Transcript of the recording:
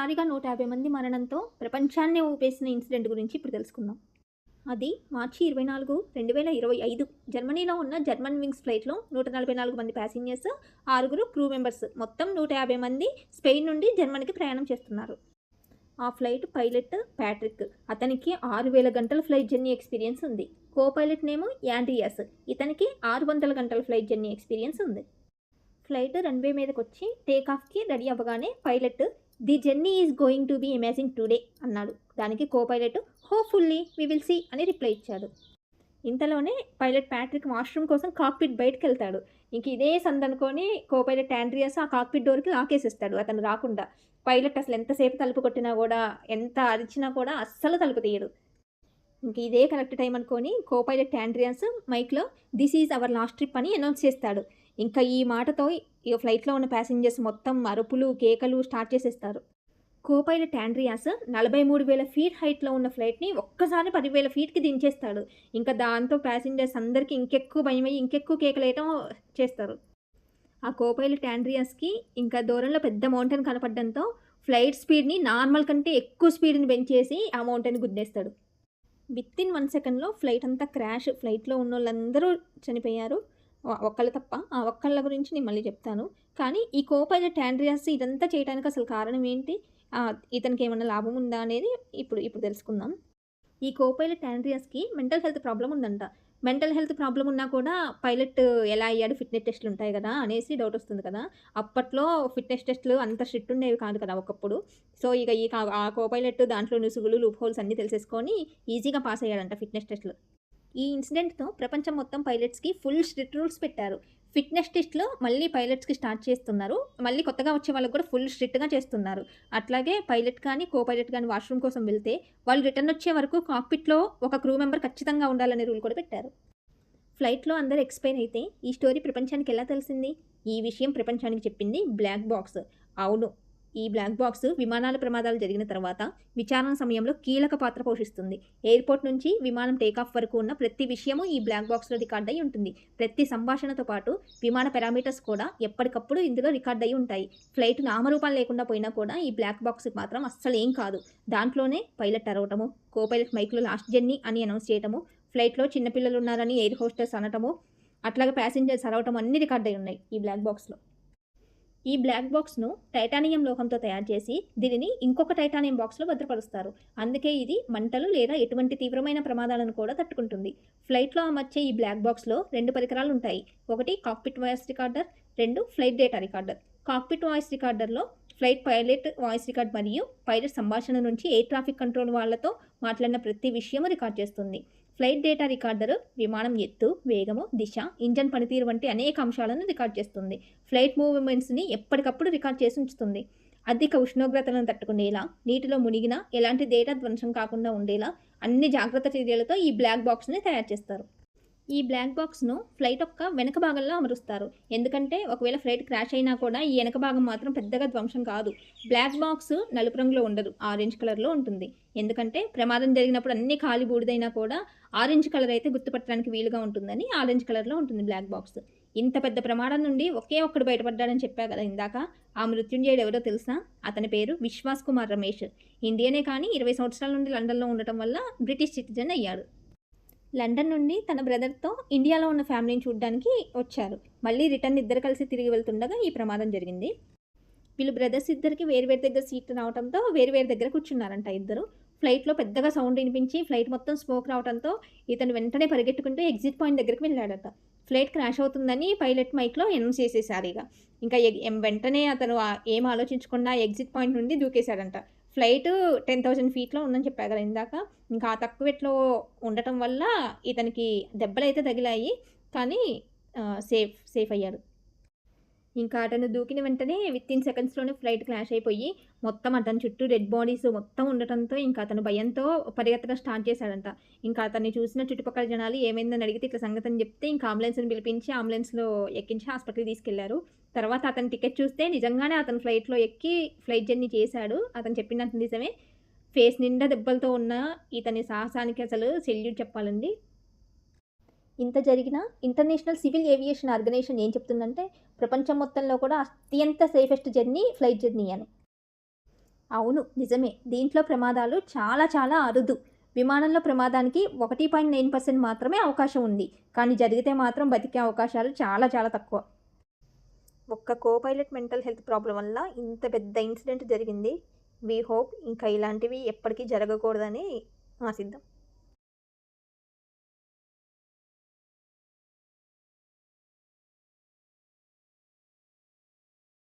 ఒక్కసారిగా 150 మంది మరణంతో ప్రపంచాన్నే ఊపేసిన ఇన్సిడెంట్ గురించి ఇప్పుడు తెలుసుకుందాం. అది మార్చి 24, 2025 జర్మనీలో ఉన్న జర్మన్ వింగ్స్ ఫ్లైట్‌లో 144 మంది ప్యాసింజర్స్, 6 క్రూ మెంబర్స్ మొత్తం 150 మంది స్పెయిన్ నుండి జర్మనీకి ప్రయాణం చేస్తున్నారు. ఆ ఫ్లైట్ పైలట్ ప్యాట్రిక్. అతనికి 6000 గంటల ఫ్లైట్ జర్నీ ఎక్స్‌పీరియన్స్ ఉంది. Copilot name Andreas. ఇతనికి 600 గంటల ఫ్లైట్ జర్నీ ఎక్స్‌పీరియన్స్ ఉంది. ఫ్లైట్ రన్వే మీదకొచ్చి టేకాఫ్‌కి రెడీ అవ్వగానే pilot the journey is going to be amazing today అన్నాడు. దానికి copilot hopefully we will see అని రిప్లై ఇచ్చాడు. ఇంతలోనే పైలట్ ప్యాట్రిక్ వాష్రూమ్ కోసం కాక్పిట్ బయటకెళ్తాడు. ఇంక ఇదే సందనుకొని కో పైలట్ ఆండ్రియాస్ ఆ కాక్పిట్ డోర్‌కి లాకేసేస్తాడు అతను రాకుండా. పైలట్ అసలు ఎంతసేపు తలుపు కొట్టినా కూడా, ఎంత అరిచినా కూడా అస్సలు తలుపు తీయడు. ఇంక ఇదే కరెక్ట్ టైం అనుకోని కో పైలట్ ఆండ్రియాస్ మైక్‌లో this is our last trip అని అనౌన్స్ చేస్తాడు. ఇంకా ఈ మాటతో ఈ ఫ్లైట్‌లో ఉన్న ప్యాసింజర్స్ మొత్తం అరుపులు, కేకలు స్టార్ట్ చేసేస్తారు. కో పైలట్ ఆండ్రియాస్ 43,000 ఫీట్ హైట్‌లో ఉన్న ఫ్లైట్‌ని ఒక్కసారి 10,000 ఫీట్‌కి దించేస్తాడు. ఇంకా దాంతో ప్యాసింజర్స్ అందరికీ ఇంకెక్కువ భయమయ్యి ఇంకెక్కువ కేకలేయటం చేస్తారు. ఆ కో పైలట్ ఆండ్రియాస్‌కి ఇంకా దూరంలో పెద్ద మౌంటైన్ కనపడడంతో ఫ్లైట్ స్పీడ్‌ని నార్మల్ కంటే ఎక్కువ స్పీడ్‌ని పెంచేసి ఆ మౌంటైన్‌ని గుద్దేస్తాడు. వితిన్ 1 సెకండ్‌లో ఫ్లైట్ అంతా క్రాష్. ఫ్లైట్‌లో ఉన్నోళ్ళందరూ చనిపోయారు. ఒక్కళ్ళు తప్ప. ఆ ఒక్కళ్ళ గురించి నేను మళ్ళీ చెప్తాను. కానీ ఈ కో పైలట్ ఆండ్రియాస్ ఇదంతా చేయడానికి అసలు కారణం ఏంటి? ఇతనికేమన్నా లాభం ఉందా అనేది ఇప్పుడు తెలుసుకుందాం. ఈ కో పైలట్ ఆండ్రియాస్‌కి మెంటల్ హెల్త్ ప్రాబ్లమ్ ఉందంట. మెంటల్ హెల్త్ ప్రాబ్లమ్ ఉన్నా కూడా పైలట్ ఎలా అయ్యాడు? ఫిట్‌నెస్ టెస్ట్‌లు ఉంటాయి గదా! అనేసి డౌట్ వస్తుంది కదా! అప్పట్లో ఫిట్‌నెస్ టెస్ట్‌లు అంత స్ట్రిక్ట్ ఉండేవి కాదు కదా! ఒకప్పుడు. సో, ఇక ఆ కో పైలట్ దాంట్లో నుసుగులు, లూప్ హోల్స్ అన్నీ తెలిసేసుకొని ఈజీగా పాస్ అయ్యాడంట ఫిట్‌నెస్ టెస్ట్‌లు. ఈ ఇన్సిడెంట్‌తో ప్రపంచం మొత్తం పైలట్స్‌కి ఫుల్ స్ట్రిక్ట్ రూల్స్ పెట్టారు. ఫిట్‌నెస్ టెస్ట్‌లో మళ్ళీ పైలట్స్‌కి స్టార్ట్ చేస్తున్నారు. మళ్ళీ కొత్తగా వచ్చే వాళ్ళకి కూడా ఫుల్ స్ట్రిక్ట్‌గా చేస్తున్నారు. అట్లాగే పైలట్ కానీ, కో పైలట్ కానీ వాష్‌రూమ్ కోసం వెళ్తే వాళ్ళు రిటర్న్ వచ్చే వరకు కాక్పిట్‌లో ఒక క్రూ మెంబర్ ఖచ్చితంగా ఉండాలనే రూల్ కూడా పెట్టారు. ఫ్లైట్‌లో అందరూ ఎక్స్‌పైర్ అయితే ఈ స్టోరీ ప్రపంచానికి ఎలా తెలిసింది? ఈ విషయం ప్రపంచానికి చెప్పింది బ్లాక్ బాక్స్. అవును. ఈ బ్లాక్ బాక్స్ విమానాల ప్రమాదాలు జరిగిన తర్వాత విచారణ సమయంలో కీలక పాత్ర పోషిస్తుంది. ఎయిర్‌పోర్ట్ నుంచి విమానం టేకాఫ్ వరకు ఉన్న ప్రతి విషయము ఈ బ్లాక్ బాక్స్‌లో రికార్డ్ అయ్యి ఉంటుంది. ప్రతి సంభాషణతో పాటు విమాన పారామీటర్స్ కూడా ఎప్పటికప్పుడు ఇందులో రికార్డ్ అయ్యి ఉంటాయి. ఫ్లైట్ నామరూపాలు లేకుండా పోయినా కూడా ఈ బ్లాక్ బాక్స్‌కి మాత్రం అస్సలేం కాదు. దాంట్లోనే పైలట్ అరవటము, కో పైలట్ మైక్‌లో లాస్ట్ జర్నీ అని అనౌన్స్ చేయటము, ఫ్లైట్‌లో చిన్న పిల్లలున్నారని ఎయిర్ హోస్టెస్ అనటము, అట్లాగే ప్యాసింజర్స్ అరవటం అన్నీ రికార్డ్ అయ్యి ఉన్నాయి ఈ బ్లాక్ బాక్స్‌లో. ఈ బ్లాక్ బాక్స్‌ను టైటానియం లోహంతో తయారు చేసి దీనిని ఇంకొక టైటానియం బాక్స్‌లో భద్రపరుస్తారు. అందుకే ఇది మంటలు లేదా ఎటువంటి తీవ్రమైన ప్రమాదాలను కూడా తట్టుకుంటుంది. ఫ్లైట్‌లో అమర్చే ఈ బ్లాక్ బాక్స్‌లో 2 పరికరాలు ఉంటాయి. ఒకటి cockpit voice recorder, 2 flight data recorder. Cockpit voice రికార్డర్‌లో ఫ్లైట్ పైలట్ వాయిస్ రికార్డ్ మరియు పైలట్ సంభాషణ నుంచి ఎయిర్ ట్రాఫిక్ కంట్రోల్ వాళ్ళతో మాట్లాడిన ప్రతి విషయము రికార్డ్ చేస్తుంది. ఫ్లైట్ డేటా రికార్డర్ విమానం ఎత్తు, వేగము, దిశ, ఇంజన్ పనితీరు వంటి అనేక అంశాలను రికార్డ్ చేస్తుంది. ఫ్లైట్ మూవ్‌మెంట్స్‌ని ఎప్పటికప్పుడు రికార్డ్ చేసి ఉంచుతుంది. అధిక ఉష్ణోగ్రతలను తట్టుకునేలా, నీటిలో మునిగినా ఎలాంటి డేటా ధ్వంసం కాకుండా ఉండేలా అన్ని జాగ్రత్త చర్యలతో ఈ బ్లాక్ బాక్స్‌ని తయారు చేస్తారు. ఈ బ్లాక్ బాక్స్‌ను ఫ్లైట్ యొక్క వెనక భాగంలో అమరుస్తారు. ఎందుకంటే ఒకవేళ ఫ్లైట్ క్రాష్ అయినా కూడా ఈ వెనక భాగం మాత్రం పెద్దగా ధ్వంసం కాదు. బ్లాక్ బాక్స్ నలుపు రంగులో ఉండదు. ఆరెంజ్ కలర్‌లో ఉంటుంది. ఎందుకంటే ప్రమాదం జరిగినప్పుడు అన్నీ కాలి బూడిదైనా కూడా ఆరెంజ్ కలర్ అయితే గుర్తుపట్టడానికి వీలుగా ఉంటుందని ఆరెంజ్ కలర్‌లో ఉంటుంది బ్లాక్ బాక్స్. ఇంత పెద్ద ప్రమాదం నుండి ఒకే ఒక్కడు బయటపడ్డాడని చెప్పా కదా ఇందాక. ఆ మృత్యుంజయుడు ఎవరో తెలుసా? అతని పేరు విశ్వాస్ కుమార్ రమేష్. ఇండియనే కానీ 20 సంవత్సరాల నుండి లండన్‌లో ఉండటం వల్ల బ్రిటిష్ సిటిజన్ అయ్యాడు. లండన్ నుండి తన బ్రదర్‌తో ఇండియాలో ఉన్న ఫ్యామిలీని చూడ్డానికి వచ్చారు. మళ్ళీ రిటర్న్ ఇద్దరు కలిసి తిరిగి వెళ్తుండగా ఈ ప్రమాదం జరిగింది. వీళ్ళు బ్రదర్స్ ఇద్దరికి వేరు వేరు దగ్గర సీట్లు రావడంతో వేరు వేరు దగ్గర కూర్చున్నారంట ఇద్దరు. ఫ్లైట్‌లో పెద్దగా సౌండ్ వినిపించి ఫ్లైట్ మొత్తం స్మోక్ రావడంతో ఇతను వెంటనే పరిగెట్టుకుంటూ ఎగ్జిట్ పాయింట్ దగ్గరికి వెళ్ళాడట. ఫ్లైట్ క్రాష్ అవుతుందని పైలట్ మైక్‌లో అనౌన్స్ చేసేసారు ఇగ. ఇంకా వెంటనే అతను ఏం ఆలోచించకుండా ఎగ్జిట్ పాయింట్ నుండి దూకేశాడంట. ఫ్లైటు 10,000 ఫీట్‌లో ఉందని చెప్పా కదా ఇందాక. ఇంకా ఆ తక్కువ ఎత్తులో ఉండటం వల్ల ఇతనికి దెబ్బలైతే తగిలాయి. కానీ సేఫ్ అయ్యాడు. ఇంకా అతను దూకిన వెంటనే వితిన్ సెకండ్స్‌లోనే ఫ్లైట్ క్రాష్ అయిపోయి, మొత్తం అతని చుట్టూ డెడ్ బాడీస్ మొత్తం ఉండటంతో ఇంకా అతను భయంతో పరిగెత్తడం స్టార్ట్ చేశాడంట. ఇంకా అతన్ని చూసిన చుట్టుపక్కల జనాలు ఏమైందని అడిగితే ఇట్లా సంగతని చెప్తే ఇంకా అంబులెన్స్‌ని పిలిపించి అంబులెన్స్‌లో ఎక్కించి హాస్పిటల్‌కి తీసుకెళ్లారు. తర్వాత అతని టికెట్ చూస్తే నిజంగానే అతను ఫ్లైట్‌లో ఎక్కి ఫ్లైట్ జర్నీ చేశాడు. అతను చెప్పినట్టు నిజమే. ఫేస్ నిండా దెబ్బలతో ఉన్న ఇతని సాహసానికి అసలు సెల్యూట్ చెప్పాలండి. ఇంత జరిగినా ఇంటర్నేషనల్ సివిల్ ఏవియేషన్ ఆర్గనైజేషన్ ఏం చెప్తుందంటే, ప్రపంచం మొత్తంలో కూడా అత్యంత సేఫెస్ట్ జర్నీ ఫ్లైట్ జర్నీ అని. అవును, నిజమే. దీంట్లో ప్రమాదాలు చాలా చాలా అరుదు. విమానంలో ప్రమాదానికి 1.9% మాత్రమే అవకాశం ఉంది. కానీ జరిగితే మాత్రం బతికే అవకాశాలు చాలా చాలా తక్కువ. ఒక్క co pilot mental health problem వల్ల ఇంత పెద్ద ఇన్సిడెంట్ జరిగింది. వి హోప్ ఇంకా ఇలాంటివి ఎప్పటికీ జరగకూడదని ఆశిద్దాం.